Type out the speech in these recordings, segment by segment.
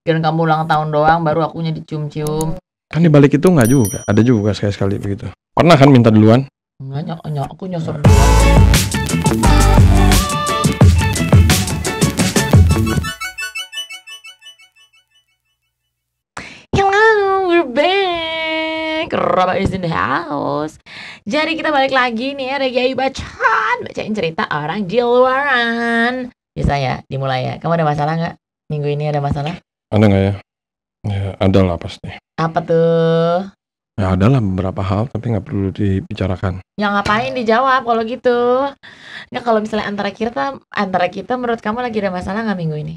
Kirain kamu ulang tahun doang baru akunya dicium-cium. Kan dibalik itu nggak juga, ada juga sekali-sekali begitu. Pernah kan minta duluan? Enggak, aku nyosor duluan. Hello, we're back. Robert is in the house. Jadi kita balik lagi nih ya, Regi bacain cerita orang di luaran. Bisa ya, dimulai ya. Kamu ada masalah nggak? Minggu ini ada masalah? Ada nggak ya? Ya ada lah pasti. Apa tuh? Ya ada lah beberapa hal, tapi nggak perlu dibicarakan. Ya ngapain dijawab kalau gitu? Ya kalau misalnya antara kita menurut kamu lagi ada masalah nggak minggu ini?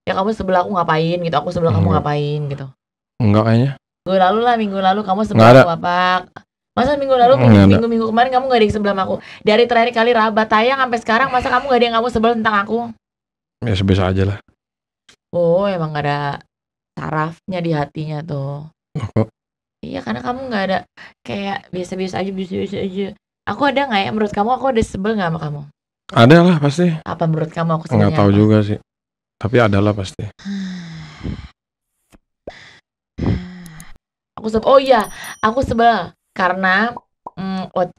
Ya kamu sebelah aku ngapain gitu, aku sebelah kamu ngapain gitu. Enggak kayaknya. Minggu lalu kamu sebelah aku apa? Masa minggu lalu minggu kemarin kamu nggak ada yang sebelah aku? Dari terakhir kali Rabat tayang sampai sekarang masa kamu nggak ada yang kamu sebelah tentang aku? Ya sebiasa aja lah. Oh emang gak ada sarafnya di hatinya tuh. Kok? Iya karena kamu nggak ada kayak biasa-biasa aja. Aku ada nggak ya menurut kamu aku ada sebel nggak sama kamu? Ada lah pasti. Apa menurut kamu aku sebelnya? Nggak tahu juga sih. Tapi ada lah pasti. Aku sebel karena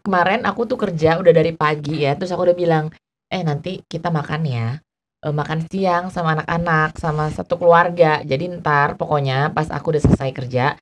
kemarin aku tuh kerja udah dari pagi ya, terus aku udah bilang, nanti kita makan ya, makan siang sama anak-anak, sama satu keluarga. Jadi ntar pokoknya pas aku udah selesai kerja,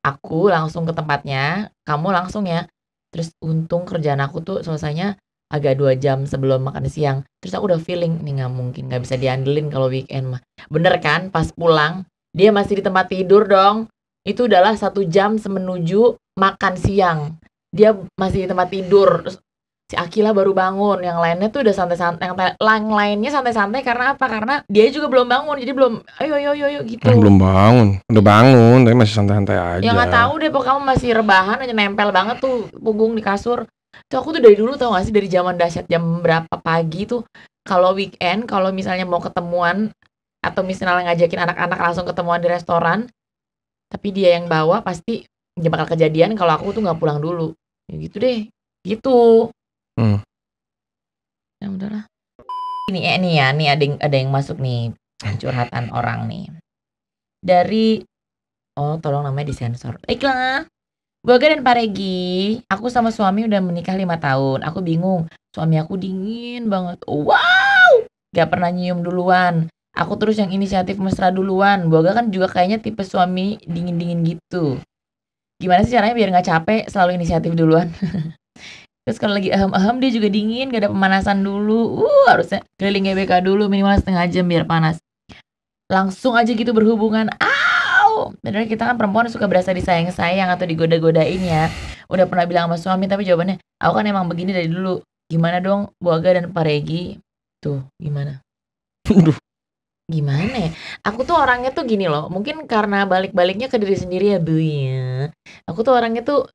aku langsung ke tempatnya, kamu langsung ya. Terus untung kerjaan aku tuh selesainya agak 2 jam sebelum makan siang. Terus aku udah feeling, nih nggak mungkin, nggak bisa diandelin kalau weekend mah. Bener kan, pas pulang, dia masih di tempat tidur dong. Itu adalah 1 jam menuju makan siang. Dia masih di tempat tidur. Terus si Akila baru bangun. Yang lainnya tuh udah santai-santai. Yang lainnya santai-santai karena apa? Karena dia juga belum bangun. Jadi belum ayo gitu. Belum bangun. Udah bangun tapi masih santai-santai aja. Ya nggak tahu deh, pokoknya kamu masih rebahan aja, nempel banget tuh punggung di kasur. Tuh aku tuh dari dulu tau gak sih, dari zaman dahsyat jam berapa pagi tuh kalau weekend, kalau misalnya mau ketemuan atau misalnya ngajakin anak-anak langsung ketemuan di restoran, tapi dia yang bawa pasti dia bakal kejadian kalau aku tuh nggak pulang dulu. Ya gitu deh, gitu. Ya udahlah. Ini ada yang masuk nih, curhatan orang nih. Dari tolong namanya disensor. Baiklah. Boga dan Pak Regi, aku sama suami udah menikah 5 tahun. Aku bingung, suami aku dingin banget. Wow, gak pernah nyium duluan. Aku terus yang inisiatif mesra duluan. Boga kan juga kayaknya tipe suami dingin-dingin gitu. Gimana sih caranya biar gak capek selalu inisiatif duluan? Terus kalau lagi ahem-ahem dia juga dingin, gak ada pemanasan dulu. Harusnya keliling GBK dulu minimal setengah jam biar panas. Langsung aja gitu berhubungan. Bener kita kan perempuan suka berasa disayang-sayang atau digoda-godain ya. Udah pernah bilang sama suami tapi jawabannya, aku kan emang begini dari dulu. Gimana dong Bu Aga dan Pak Regi? Tuh gimana? Gimana ya? Aku tuh orangnya tuh gini loh. Mungkin karena balik-baliknya ke diri sendiri ya Bu ya. Aku tuh orangnya tuh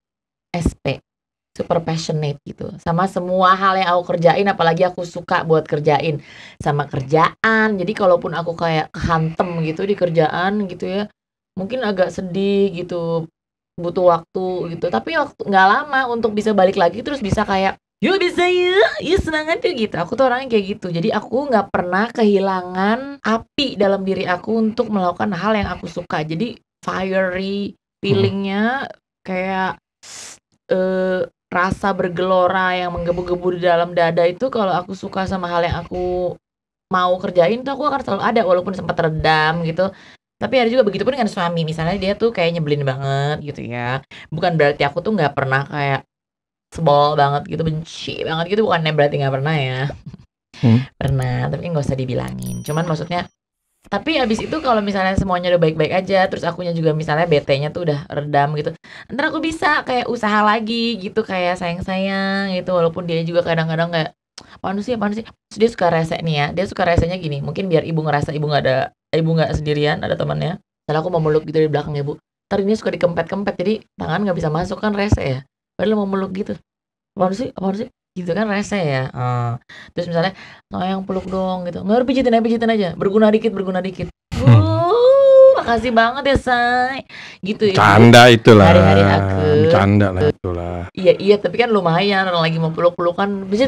SP, super passionate gitu. Sama semua hal yang aku kerjain, apalagi aku suka buat kerjain. Sama kerjaan, jadi kalaupun aku kayak kehantem gitu di kerjaan gitu ya, mungkin agak sedih gitu, butuh waktu gitu. Tapi waktu nggak lama untuk bisa balik lagi terus bisa kayak, yuk bisa yuk semangat yuk gitu. Aku tuh orangnya kayak gitu. Jadi aku nggak pernah kehilangan api dalam diri aku untuk melakukan hal yang aku suka. Jadi fiery feelingnya kayak rasa bergelora yang menggebu-gebu di dalam dada itu kalau aku suka sama hal yang aku mau kerjain tuh aku akan selalu ada walaupun sempat redam gitu. Tapi ada juga begitu pun dengan suami, misalnya dia tuh kayak nyebelin banget gitu ya. Bukan berarti aku tuh nggak pernah kayak sebel banget gitu, benci banget gitu, bukannya berarti nggak pernah ya. Pernah, tapi nggak usah dibilangin. Cuman maksudnya, tapi abis itu kalau misalnya semuanya udah baik-baik aja, terus akunya juga misalnya BT-nya tuh udah redam gitu, ntar aku bisa kayak usaha lagi gitu, kayak sayang-sayang gitu, walaupun dia juga kadang-kadang kayak apaan sih. Terus dia suka rese nih ya, dia suka resenya gini, mungkin biar ibu ngerasa ibu nggak sendirian, ada temannya. Setelah aku mau meluk gitu di belakang ibu, ntar ini suka dikempet-kempet, jadi tangan nggak bisa masuk kan rese ya, padahal mau meluk gitu, apaan sih gitu kan rese ya. Terus misalnya sayang peluk dong gitu, nggak pijitin aja, berguna dikit. makasih banget ya say, gitu ya. Jadi Canda itulah, hari-hari aku, bercanda lah itulah. iya tapi kan lumayan orang lagi mau peluk-pelukan, pijit,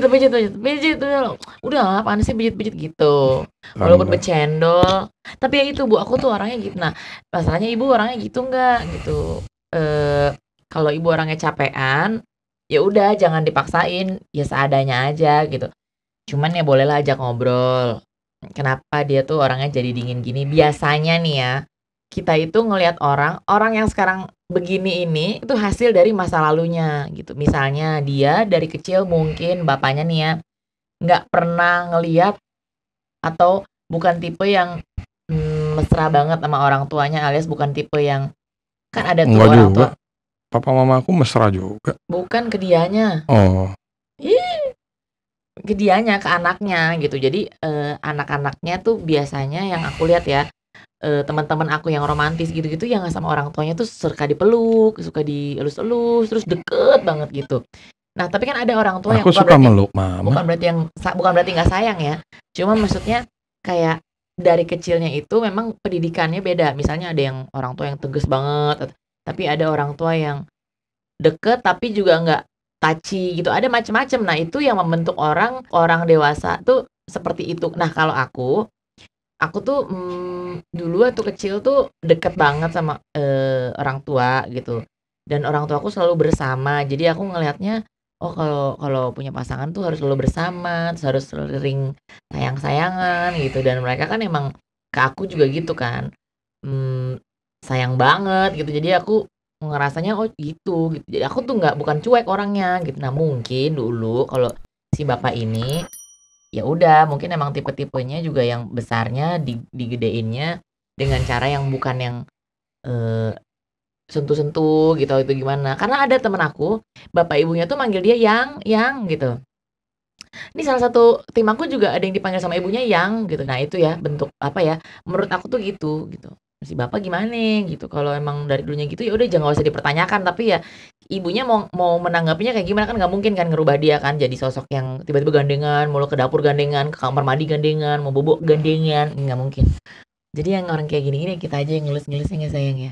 udah apaan sih pijit gitu. Walaupun Canda. bercendol, tapi ya itu Bu, aku tuh orangnya gitu. Nah, masalahnya Ibu orangnya gitu nggak gitu. Kalau Ibu orangnya capean, ya udah jangan dipaksain, ya seadanya aja gitu. Cuman ya bolehlah ajak ngobrol. Kenapa dia tuh orangnya jadi dingin gini? Biasanya nih ya, kita itu ngelihat orang yang sekarang begini ini itu hasil dari masa lalunya gitu. Misalnya dia dari kecil mungkin bapaknya nih ya nggak pernah ngelihat atau bukan tipe yang mesra banget sama orang tuanya, alias bukan tipe yang, kan ada tuh Enggak orang juga. tua, Papa mama aku mesra juga. bukan ke dianya, Oh, ke dianya, ke anaknya gitu. Jadi anak-anaknya tuh biasanya yang aku lihat ya, teman-teman aku yang romantis gitu-gitu yang sama orang tuanya tuh suka dipeluk, suka dielus-elus, terus deket banget gitu. Nah, tapi kan ada orang tua yang aku suka meluk mama. bukan berarti nggak sayang ya. Cuma maksudnya kayak dari kecilnya itu memang pendidikannya beda. Misalnya ada yang orang tua yang tegas banget, tapi ada orang tua yang deket tapi juga nggak touchy gitu. Ada macam-macam. Nah, itu yang membentuk orang dewasa tuh seperti itu. Nah, kalau aku tuh dulu waktu kecil tuh deket banget sama orang tua gitu. Dan orang tuaku selalu bersama. Jadi aku ngelihatnya, oh kalau kalau punya pasangan tuh harus selalu bersama, terus harus sering sayang-sayangan gitu. Dan mereka kan emang ke aku juga gitu kan. Mmm, sayang banget gitu. Jadi aku ngerasanya, oh gitu. Jadi aku tuh bukan cuek orangnya gitu. Nah, mungkin dulu kalau si bapak ini, ya udah mungkin emang tipe-tipenya juga yang besarnya digedeinnya dengan cara yang bukan yang, eee, sentuh-sentuh gitu itu gimana. Karena ada temen aku, bapak ibunya tuh manggil dia yang gitu. Ini salah satu tim aku juga ada yang dipanggil sama ibunya yang gitu. Nah itu ya bentuk apa ya, menurut aku tuh gitu. Si bapak gimana gitu, kalau emang dari dulunya gitu ya udah jangan nggak usah dipertanyakan, tapi ya ibunya mau mau menanggapinya kayak gimana kan nggak mungkin kan ngerubah dia kan jadi sosok yang tiba-tiba gandengan, mulu ke dapur gandengan, ke kamar mandi gandengan, mau bobo gandengan, nggak mungkin. Jadi yang orang kayak gini-gini kita aja yang ngelus-ngelus ya nggak sayang ya?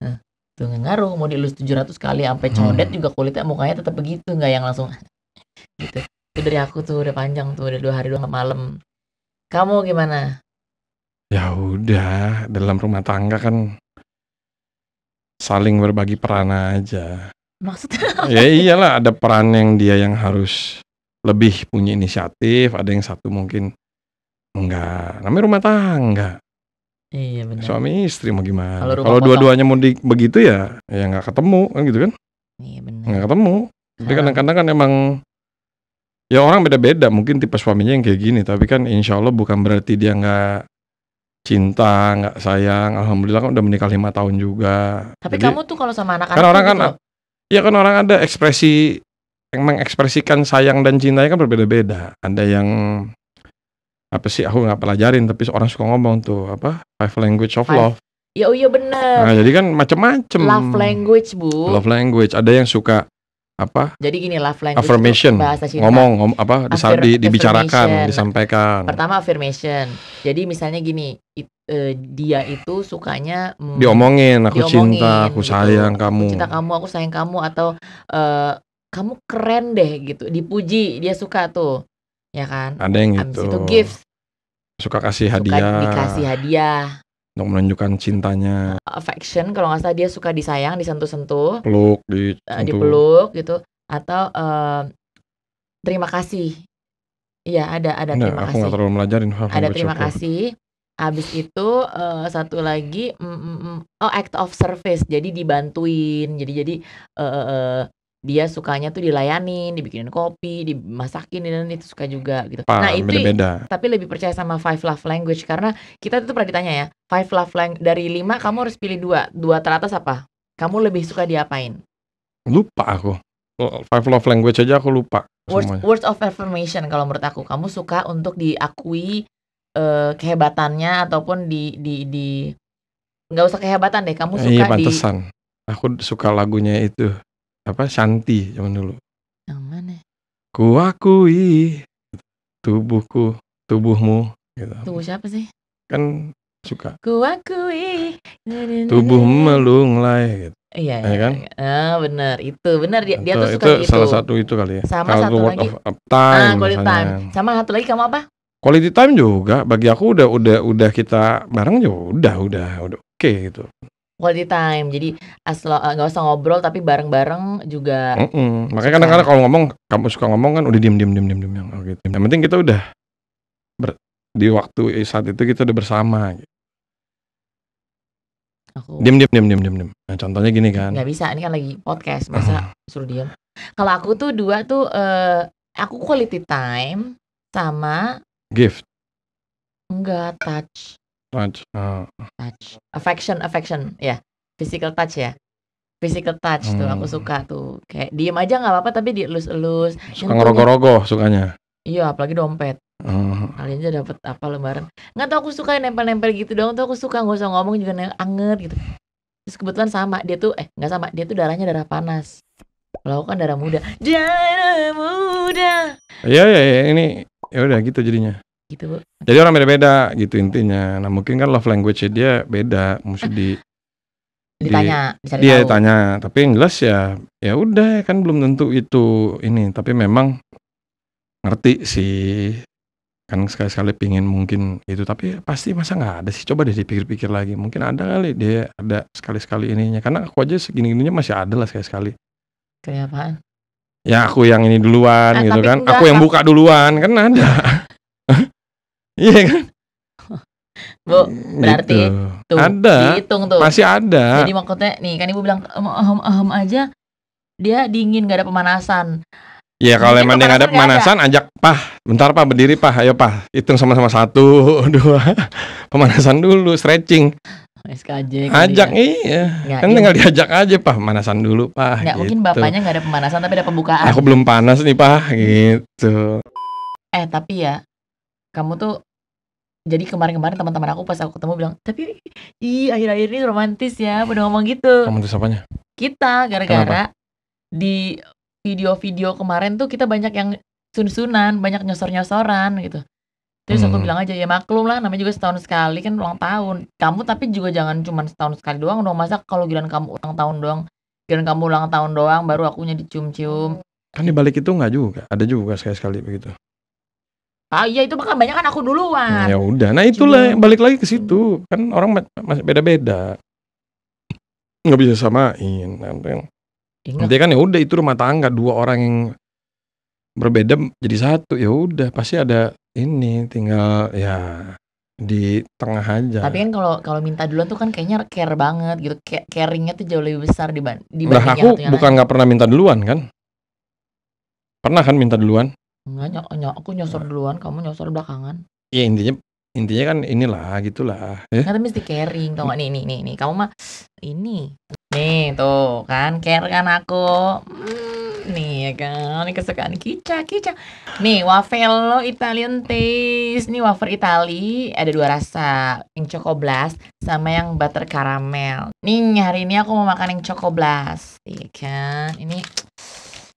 Nah, tuh nggak ngaruh mau dielus 700 kali sampai codet juga kulitnya mukanya tetap begitu, nggak yang langsung gitu. Itu dari aku tuh udah panjang tuh, udah 2 hari 2 malam. Kamu gimana? Ya udah, dalam rumah tangga kan saling berbagi peran aja. Maksudnya Ya iyalah, ada peran yang dia yang harus lebih punya inisiatif, ada yang satu mungkin enggak. Namanya rumah tangga. iya benar. Suami istri mau Kalau gimana? rumah Kalau potong dua-duanya mau begitu ya nggak ketemu kan gitu kan? iya benar. Nggak ketemu. Tapi Heeh. kadang-kadang kan emang ya orang beda-beda. Mungkin tipe suaminya yang kayak gini, tapi kan insya Allah bukan berarti dia nggak cinta, nggak sayang. Alhamdulillah kan udah menikah 5 tahun juga. Tapi Jadi kamu tuh kalau sama kan anak-anak tuh orang kan, gitu? ya kan orang ada ekspresi yang mengekspresikan sayang dan cintanya kan berbeda-beda. Ada yang apa sih aku nggak pelajarin tapi orang suka ngomong tuh apa 5 language of Five love. ya, oh iya bener. Nah, jadi kan macem-macem Love language, Bu. love language. Ada yang suka apa Jadi gini, love language itu affirmation, bahasa cinta. ngomong apa dibicarakan, Affirmation. disampaikan, Pertama affirmation. Jadi misalnya gini, dia itu sukanya diomongin, aku cinta, diomongin aku gitu. sayang Aku kamu. cinta kamu, aku sayang kamu, atau kamu keren deh gitu. Dipuji, dia suka tuh. Ya kan? Ada yang Habis gitu itu gifts, suka kasih suka hadiah dikasih hadiah. untuk menunjukkan cintanya, Affection kalau nggak salah dia suka disayang, disentuh-sentuh, peluk, disentuh. dipeluk gitu, atau terima kasih. Iya ada Enggak, terima aku nggak kasih. terlalu melajarin love Ada language terima of love. kasih. Habis itu satu lagi oh act of service. Jadi dibantuin. Jadi dia sukanya tuh dilayanin, dibikinin kopi, dimasakin dan itu suka juga gitu. Nah, itu Beda-beda. tapi lebih percaya sama 5 love language karena kita tuh pernah ditanya ya, 5 love language dari 5 kamu harus pilih 2. 2 teratas apa? Kamu lebih suka diapain? Lupa aku. 5 love language aja aku lupa semuanya. Words of affirmation kalau menurut aku. Kamu suka untuk diakui kehebatannya ataupun di nggak usah kehebatan deh, kamu Iya suka di pantesan. Aku suka lagunya itu apa Shanti zaman dulu. yang mana? Ku akui tubuhmu gitu. Tuh siapa sih? Kan suka. Kuakui. Tubuh melunglai gitu. Iya, Ya kan? bener itu, bener dia tuh Itu suka gitu. salah satu itu kali ya. Sama Kalau satu word lagi, of time quality misalnya. time. Sama satu lagi kamu apa? Quality time juga bagi aku udah kita bareng ya udah oke gitu. Quality time. Jadi nggak usah ngobrol tapi bareng-bareng juga. Makanya kadang-kadang kalau ngomong, kamu suka ngomong kan udah diem yang gitu. Yang penting kita udah di waktu saat itu kita udah bersama gitu. Aku Diem. Nah, contohnya gini kan. nggak bisa, ini kan lagi podcast, masa suruh diem. Kalau aku tuh dua tuh, aku quality time sama Gift. enggak touch, affection, ya, physical touch ya. Physical touch tuh aku suka tuh, kayak diem aja nggak apa-apa tapi dielus-elus. Suka ngerogoh-rogoh sukanya. Iya, apalagi dompet. Kalian aja dapat apa lembaran. Nggak tahu, aku suka nempel-nempel gitu doang tuh, aku suka, nggak usah ngomong juga anget gitu. Terus kebetulan sama dia tuh, nggak sama, dia tuh darahnya darah panas. Kalau aku kan darah muda. Darah muda. Iya, ini ya udah gitu jadinya. Gitu, Bu. Jadi orang beda-beda gitu intinya. Nah, mungkin kan love language dia beda, mesti ditanya, dicari dia tahu. tanya, tapi yang jelas ya udah kan belum tentu itu ini, tapi memang ngerti sih. Kan sekali-sekali pingin mungkin itu, tapi pasti masa nggak ada sih, coba deh dipikir-pikir lagi, mungkin ada kali dia ada sekali-sekali ininya, karena aku aja segini-gininya masih ada lah sekali-sekali. Kayak apaan? Ya aku yang ini duluan gitu kan, enggak, aku yang buka duluan kan ada. Iya kan? Bu, berarti gitu. tuh Ada, dihitung tuh. masih ada. Jadi maksudnya nih kan ibu bilang aja dia dingin, gak ada pemanasan. Ya kalau emang dia nggak ada pemanasan, ajak Pah, bentar Pah, berdiri Pah, ayo Pah, hitung sama-sama 1, 2, pemanasan dulu, stretching. SKJ ajak kan? Iya, kan tinggal diajak aja Pah, pemanasan dulu Pah. Nggak, gitu. mungkin bapaknya nggak ada pemanasan tapi ada pembukaan. Aku belum panas nih Pah, gitu. Tapi ya, kamu tuh, jadi kemarin teman-teman aku pas aku ketemu bilang, tapi akhir-akhir ini romantis ya, pada ngomong gitu. Romantis apanya? Kita gara-gara di video-video kemarin tuh kita banyak yang sun-sunan, banyak nyosor-nyosoran gitu. Terus aku bilang aja, ya maklum lah, namanya juga setahun sekali kan ulang tahun. Kamu tapi juga jangan cuma setahun sekali doang dong, masa kalau giliran kamu ulang tahun doang baru akunya dicium-cium. Kan dibalik itu nggak juga, ada juga sekali-sekali begitu. Iya itu bakal banyak kan aku duluan. Ya udah, nah itulah balik lagi ke situ, kan orang masih beda-beda, nggak bisa samain. Nanti kan ya udah itu rumah tangga, 2 orang yang berbeda jadi satu, ya udah pasti ada ini, tinggal ya di tengah aja. Tapi kan kalau minta duluan tuh kan kayaknya care banget gitu, caringnya tuh jauh lebih besar dibanding nah, aku bukan nggak pernah minta duluan kan? Pernah kan minta duluan? Enggak, aku nyosor duluan, kamu nyosor belakangan. Ya intinya kan inilah gitulah. Kan mesti caring, tau gak? Nih, kamu mah ini. Nih, tuh kan, care kan aku. Nih ya kan, ini kesukaan Kica. Nih, Wafello Italian Taste. Nih wafer Itali, ada 2 rasa. Yang Choco Blast sama yang butter caramel. Nih, hari ini aku mau makan yang Choco Blast. Iya kan, ini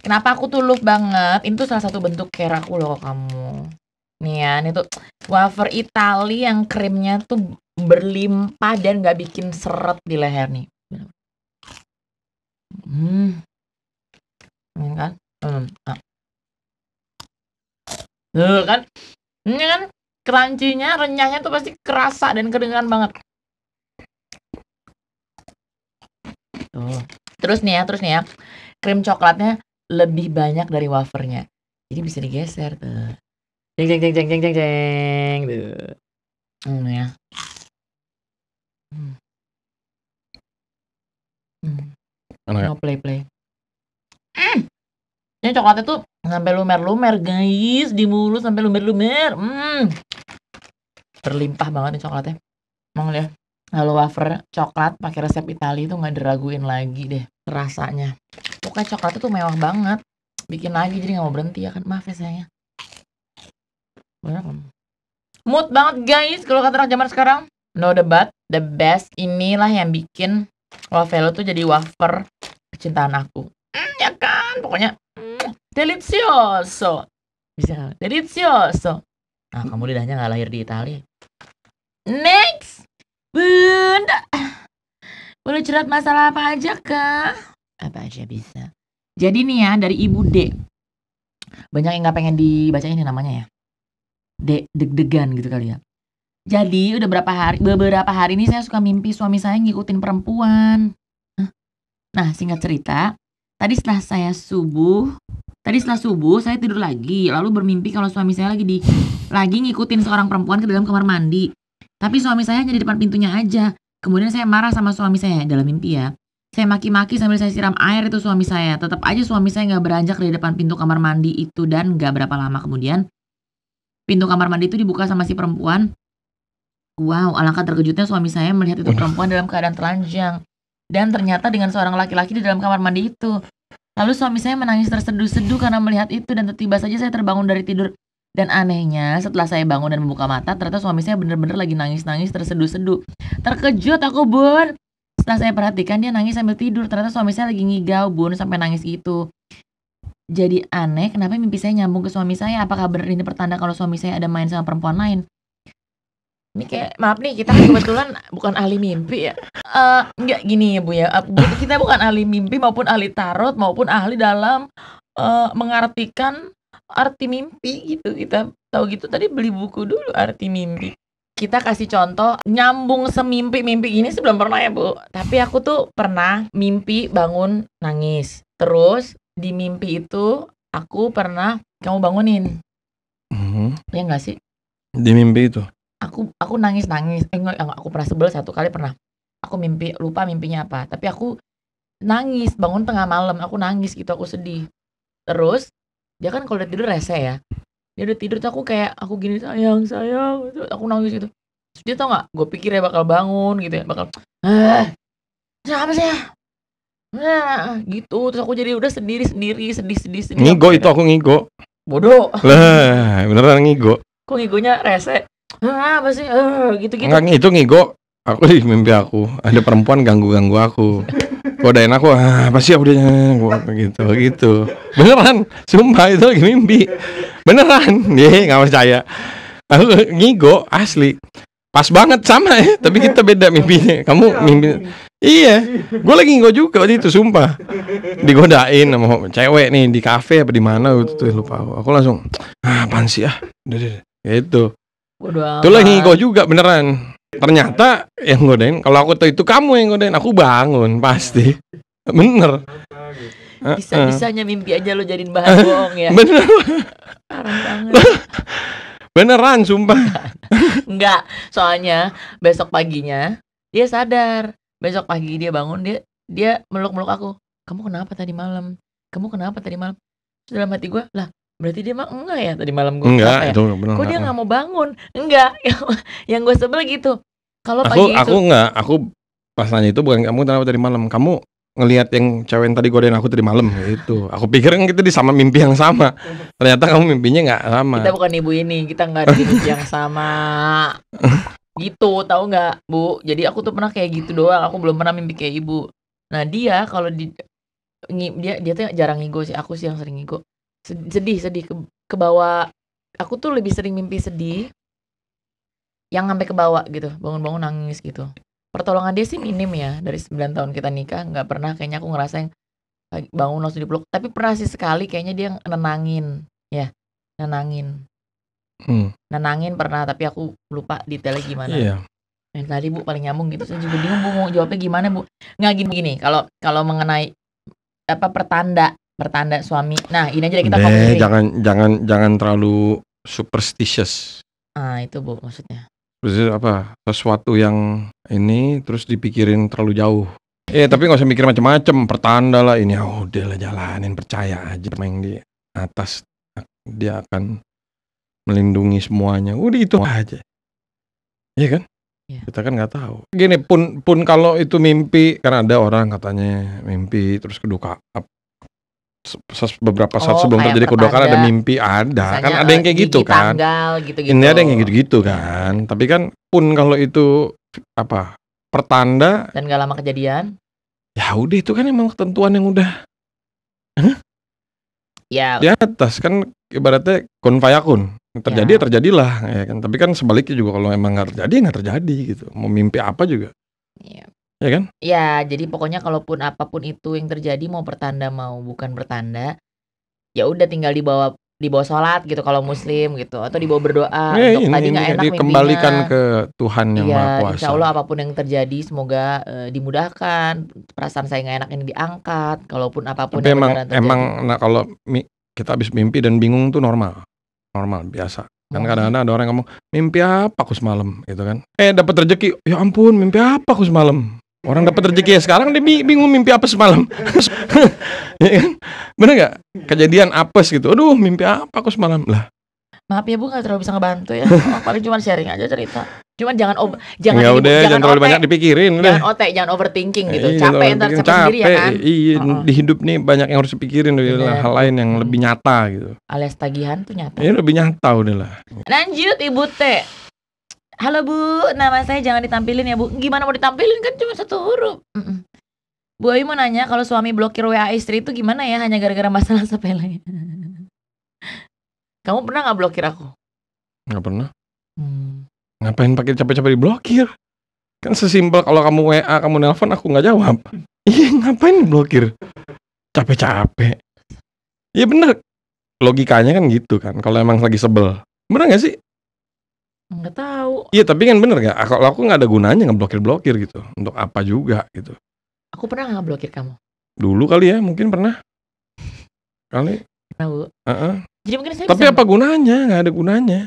kenapa aku tuh love banget. Ini tuh salah satu bentuk care aku loh kamu. Nih ya, ini tuh wafer Itali yang krimnya tuh berlimpah dan gak bikin seret di leher nih. Ini kan? Tuh kan? Ini kan crunchy-nya, renyahnya tuh pasti kerasa dan kedengeran banget. Tuh. Terus nih ya, krim coklatnya lebih banyak dari wafernya. Jadi bisa digeser tuh. Jeng tuh. Ya. No play. Ini coklatnya tuh sampai lumer-lumer guys, di mulut sampai lumer-lumer. Berlimpah banget nih coklatnya. Emang ya. Kalau wafer coklat pakai resep Itali itu nggak diraguin lagi deh rasanya. Pokoknya coklatnya tuh mewah banget. Bikin lagi jadi nggak mau berhenti ya kan. Maaf ya sayangnya. Mood banget guys kalau kata orang zaman sekarang. No debat, the best. Inilah yang bikin Wafello tuh jadi wafer kecintaan aku. Ya kan, pokoknya delicioso. Bisa, delicioso. Nah, kamu lidahnya nggak lahir di Italia. Next, Bunda, boleh curhat masalah apa aja, Kak? Apa aja bisa. Jadi nih ya, dari Ibu D. Banyak yang nggak pengen dibacain ini namanya ya. D, deg-degan gitu kali ya. Jadi udah beberapa hari ini saya suka mimpi suami saya ngikutin perempuan. Nah, singkat cerita, tadi setelah subuh saya tidur lagi, lalu bermimpi kalau suami saya lagi ngikutin seorang perempuan ke dalam kamar mandi. Tapi suami saya hanya di depan pintunya aja. Kemudian saya marah sama suami saya dalam mimpi ya. Saya maki-maki sambil saya siram air itu suami saya. Tetap aja suami saya nggak beranjak dari depan pintu kamar mandi itu, dan nggak berapa lama kemudian pintu kamar mandi itu dibuka sama si perempuan. Wow, alangkah terkejutnya suami saya melihat itu perempuan dalam keadaan telanjang. Dan ternyata dengan seorang laki-laki di dalam kamar mandi itu. Lalu suami saya menangis terseduh-seduh karena melihat itu, dan tiba saja saya terbangun dari tidur. Dan anehnya, setelah saya bangun dan membuka mata, ternyata suami saya benar-benar lagi nangis-nangis terseduh-seduh. Terkejut aku, Bun. Setelah saya perhatikan, dia nangis sambil tidur. Ternyata suami saya lagi ngigau, Bun, sampai nangis gitu. Jadi aneh, kenapa mimpi saya nyambung ke suami saya? Apakah benar ini pertanda kalau suami saya ada main sama perempuan lain? Ini kayak, maaf nih, kita kebetulan bukan ahli mimpi ya. Enggak gini ya Bu ya, kita bukan ahli mimpi maupun ahli tarot maupun ahli dalam mengartikan arti mimpi gitu. Kita tahu gitu tadi beli buku dulu arti mimpi. Kita kasih contoh nyambung semimpi-mimpi gini sebelum pernah ya Bu. Tapi aku tuh pernah mimpi bangun nangis. Terus di mimpi itu aku pernah kamu bangunin. Ya enggak sih? Di mimpi itu? Aku nangis-nangis. Enggak, aku pernah sebel satu kali pernah. Aku mimpi, lupa mimpinya apa. Tapi aku nangis, bangun tengah malam, aku nangis gitu, aku sedih. Terus, dia kan kalau udah tidur rese ya. Dia udah tidur tuh aku kayak, aku gini, sayang, gitu. Aku nangis gitu. Terus dia tau gak, gue pikir ya bakal bangun gitu ya. Bakal, kenapa sih ya? Gitu. Terus aku jadi udah sendiri, sedih. Ngigo itu aku ngigo. Bodoh. Lah, beneran ngigo. Kok ngigonya rese? Apa sih? Gitu-gitu. Enggak, itu ngigo. Aku di mimpi aku ada perempuan ganggu aku, godain aku, apa sih udah gitu. Beneran, sumpah itu lagi mimpi. Beneran, dia nggak percaya. Aku ngigo asli, pas banget sama ya, tapi kita beda mimpinya. Kamu mimpi, iya, gue lagi ngigo juga waktu itu, sumpah. Digodain sama cewek nih di kafe apa di mana gitu, lupa aku. Aku langsung, apaan sih udah gitu. Itu lagi ngigo juga beneran. Ternyata yang godain, kalau aku tahu itu kamu yang godain, aku bangun pasti. Bener. Bisa-bisanya mimpi aja lo jadiin bahan bohong ya. Bener. Parah banget. Beneran sumpah. Enggak, soalnya besok paginya dia sadar. Besok pagi dia bangun, dia meluk-meluk aku. Kamu kenapa tadi malam? Terus dalam hati gue, lah berarti dia mah enggak ya tadi malam gue. Enggak, itu bener. Kok dia nggak mau bangun? Enggak. Yang gue sebel gitu. Kalau pagi itu aku pas nanya itu bukan kamu kenapa tadi malam. Kamu ngelihat yang cewek yang tadi godain aku tadi malam gitu. Aku pikir kan kita di sama mimpi yang sama. Ternyata kamu mimpinya nggak sama. Kita bukan ibu ini, kita nggak di mimpi yang sama. Gitu, tahu nggak Bu? Jadi aku tuh pernah kayak gitu doang. Aku belum pernah mimpi kayak ibu. Nah dia kalau dia tuh jarang ngigo sih. Aku sih yang sering ngigo. Sedih ke bawah. Aku tuh lebih sering mimpi sedih yang sampai ke bawah gitu, bangun-bangun nangis gitu. Pertolongan dia sih minim ya, dari 9 tahun kita nikah nggak pernah kayaknya aku ngerasain bangun langsung dipeluk. Tapi pernah sih sekali kayaknya dia nenangin pernah, tapi aku lupa detailnya gimana. Iya. Yang tadi Bu paling nyambung gitu, saya juga bingung Bu mau jawabnya gimana Bu. Nggak gini kalau mengenai apa pertanda suami. Nah ini aja kita fokus ini. Jangan terlalu superstitious. Itu Bu maksudnya. Terus apa? Sesuatu yang ini terus dipikirin terlalu jauh. Tapi nggak usah mikir macam-macam. Pertanda lah ini. Udahlah jalanin, percaya aja sama yang di atas. Dia akan melindungi semuanya. Udah itu aja. Iya kan? Ya. Kita kan nggak tahu. Gini pun kalau itu mimpi, karena ada orang katanya mimpi terus kedua beberapa saat sebelum terjadi kedua kan ada mimpi, ada kan ada yang kayak gitu kan. Gitu-gitu. Ini ada yang kayak gitu kan. Tapi kan pun kalau itu apa pertanda dan gak lama kejadian, ya udah itu kan emang ketentuan yang udah Ya. Di atas kan ibaratnya kun fayakun. Terjadi ya terjadilah ya kan. Tapi kan sebaliknya juga kalau emang nggak terjadi nggak terjadi gitu. Mau mimpi apa juga. Iya. Ya kan? Ya, jadi pokoknya kalaupun apapun itu yang terjadi mau pertanda mau bukan pertanda, ya udah tinggal dibawa sholat gitu kalau muslim gitu atau dibawa berdoa untuk tadi nggak enak mimpinya. Dikembalikan ke Tuhan yang Maha Iya, Kuasa. insya Allah apapun yang terjadi semoga dimudahkan, perasaan saya nggak enak ini diangkat, kalaupun apapun Tapi yang beneran terjadi. emang kalau kita habis mimpi dan bingung tuh normal biasa. Kan kadang-kadang ada orang yang ngomong mimpi apa aku semalam gitu kan. Dapat rezeki, ya ampun mimpi apa aku semalam. Orang dapat rezeki ya sekarang dia bingung mimpi apa semalam. Ya kan? Bener gak? Kejadian apes gitu. Aduh mimpi apa aku semalam lah. Maaf ya Bu, nggak terlalu bisa ngebantu ya. Paling cuma sharing aja cerita. Cuman jangan terlalu banyak dipikirin. Jangan overthinking gitu. Capek ntar sendiri ya kan. Iya, di hidup nih banyak yang harus dipikirin hal lain yang lebih nyata gitu. Alias tagihan tuh nyata. Iya lebih nyata udahlah. Lanjut Ibu T. Halo Bu, nama saya jangan ditampilin ya Bu. Gimana mau ditampilin kan cuma satu huruf. Bu Ayu mau nanya kalau suami blokir WA istri itu gimana ya hanya gara-gara masalah sepele. Kamu pernah gak blokir aku? Gak pernah. Ngapain pakai capek-capek diblokir? Kan sesimpel kalau kamu WA kamu nelpon aku gak jawab. Iya ngapain blokir? Capek-capek. Iya bener. Logikanya kan gitu kan. Kalau emang lagi sebel. Bener gak sih? Nggak tahu. Iya tapi kan bener gak? Kalau aku nggak ada gunanya ngeblokir gitu. Untuk apa juga gitu. Aku pernah nggak blokir kamu? Dulu kali ya, mungkin pernah. Kali. Pernah Bu. Jadi mungkin saya tapi apa gunanya? Nggak ada gunanya.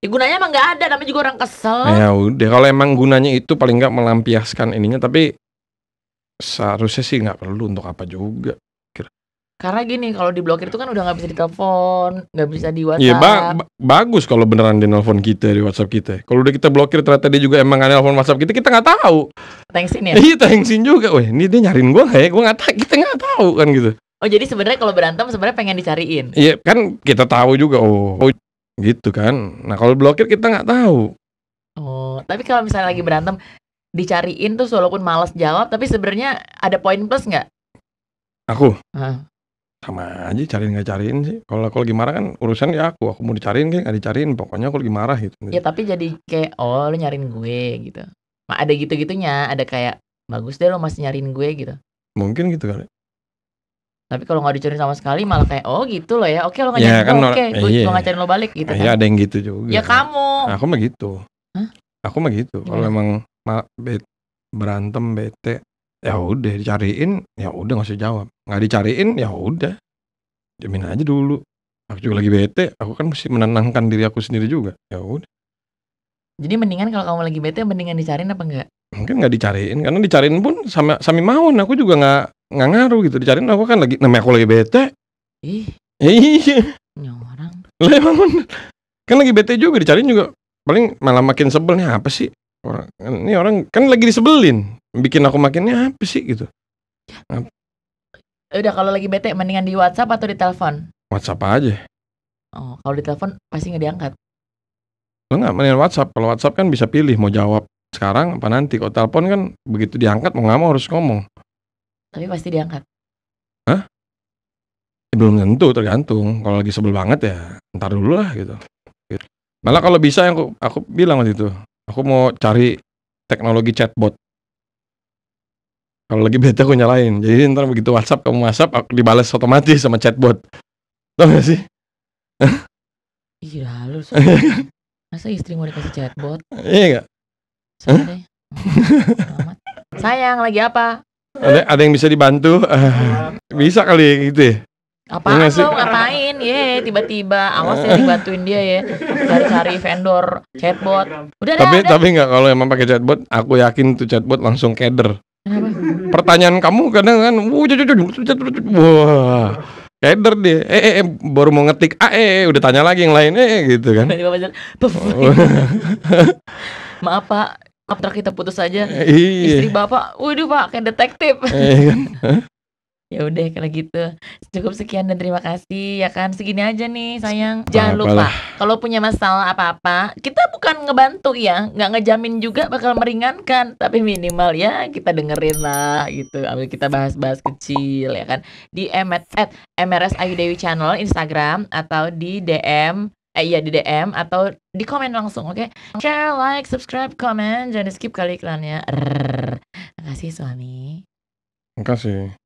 Ya gunanya emang nggak ada. Namanya juga orang kesel. Ya udah. Kalau emang gunanya itu paling nggak melampiaskan ininya. Tapi seharusnya sih nggak perlu untuk apa juga. Karena gini, kalau diblokir itu kan udah nggak bisa ditelepon, nggak bisa di WhatsApp. Iya bagus kalau beneran di nelpon kita di WhatsApp kita. Kalau udah kita blokir ternyata dia juga emang nggak nelpon WhatsApp kita nggak tahu. Thanksin ya? Iya thanksin juga. Weh ini dia nyariin gue nggak ya? Gue nggak tahu. Kita nggak tahu kan gitu. Oh jadi sebenarnya kalau berantem sebenarnya pengen dicariin. Iya kan kita tahu juga. Oh gitu kan. Nah kalau blokir kita nggak tahu. Oh tapi kalau misalnya lagi berantem dicariin tuh walaupun malas jawab, tapi sebenarnya ada poin plus nggak? Aku. Sama aja cariin nggak cariin sih. Kalau aku lagi marah kan urusan ya aku mau dicariin kan nggak dicariin, pokoknya aku lagi marah gitu. Ya tapi jadi kayak lu nyariin gue gitu. Nah, ada gitu-gitunya, ada kayak bagus deh lo masih nyariin gue gitu. Mungkin gitu kali. Tapi kalau nggak dicariin sama sekali malah kayak gitu lo ya. Oke lo nggak nyariin gue, oke gue nggak cariin lo balik gitu kan. Iya ada yang gitu juga. Ya kamu. Aku mah gitu. Aku mah gitu. Kalau emang berantem bete ya udah dicariin, ya udah nggak usah jawab. Nggak dicariin, ya udah jamin aja dulu. Aku juga lagi bete, aku kan mesti menenangkan diri aku sendiri juga. Ya udah. Jadi mendingan kalau kamu lagi bete, mendingan dicariin apa enggak? Mungkin nggak dicariin, karena dicariin pun sami mawon. Aku juga nggak ngaruh gitu. Dicariin aku kan namanya aku lagi bete. Iya. Orang. Lah emang kan lagi bete juga, dicariin juga paling malah makin sebelnya apa sih? Ini orang kan lagi disebelin. Bikin aku makinnya apa sih gitu. Udah kalau lagi bete mendingan di WhatsApp atau di telepon? WhatsApp aja. Oh, kalau di telepon pasti nggak diangkat. Enggak, mendingan WhatsApp. Kalau WhatsApp kan bisa pilih mau jawab sekarang apa nanti. Kalau telepon kan begitu diangkat mau nggak mau harus ngomong. Tapi pasti diangkat. Hah? Belum tentu, tergantung. Kalau lagi sebel banget ya ntar dulu lah gitu. Malah kalau bisa yang aku bilang waktu itu, aku mau cari teknologi chatbot. Kalau lagi bete aku nyalain. Jadi ntar begitu WhatsApp kamu WhatsApp aku dibalas otomatis sama chatbot. Tahu gak sih? Iya halus. Masa istri mau dikasih chatbot? Iya gak? Sayang lagi apa? Ada yang bisa dibantu? Bisa kali gitu ya? Apaan lo ngapain? Tiba-tiba awas ya dibantuin dia ya. Cari-cari vendor chatbot. Tapi nggak, kalau emang pakai chatbot, aku yakin tuh chatbot langsung keder. Kenapa? Pertanyaan kamu kadang kan, wah, keder dia. Baru mau ngetik udah tanya lagi yang lain gitu kan. Maaf Pak, kontrak kita putus aja. Iya. Istri Bapak, waduh Pak, kayak detektif. Kan? Ya udah kalau gitu. Cukup sekian dan terima kasih ya kan. Segini aja nih sayang. Nggak Jangan lupa apalah. kalau punya masalah apa-apa, kita bukan ngebantu ya, nggak ngejamin juga bakal meringankan, tapi minimal ya kita dengerin lah gitu. Ambil kita bahas-bahas kecil ya kan. Di @MRS Ayu Dewi Channel Instagram atau di DM di DM atau di komen langsung, oke? Share, like, subscribe, comment, jangan di skip kali iklannya. Makasih suami. Makasih.